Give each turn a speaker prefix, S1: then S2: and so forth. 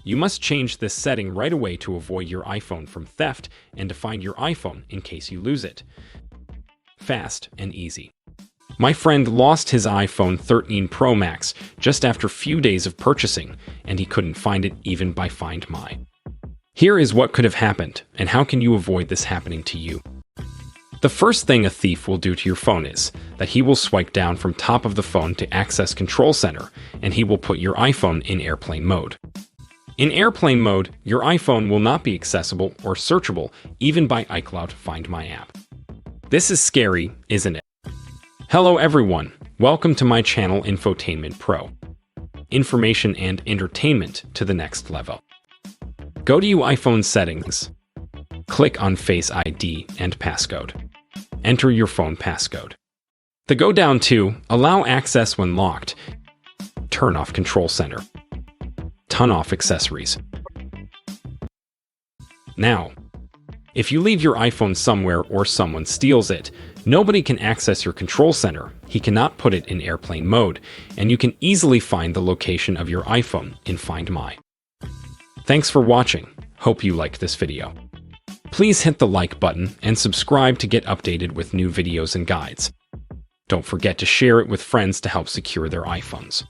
S1: You must change this setting right away to avoid your iPhone from theft and to find your iPhone in case you lose it. Fast and easy. My friend lost his iPhone 13 Pro Max just after a few days of purchasing, and he couldn't find it even by Find My. Here is what could have happened, and how can you avoid this happening to you. The first thing a thief will do to your phone is that he will swipe down from top of the phone to access Control Center, and he will put your iPhone in airplane mode. In airplane mode, your iPhone will not be accessible or searchable even by iCloud Find My app. This is scary, isn't it? Hello everyone, welcome to my channel Infotainment Pro. Information and entertainment to the next level. Go to your iPhone settings. Click on Face ID and passcode. Enter your phone passcode. Go down to Allow access when locked. Turn off Control Center. Turn off accessories. Now, if you leave your iPhone somewhere or someone steals it, nobody can access your Control Center. He cannot put it in airplane mode, and you can easily find the location of your iPhone in Find My. Thanks for watching. Hope you liked this video. Please hit the like button and subscribe to get updated with new videos and guides. Don't forget to share it with friends to help secure their iPhones.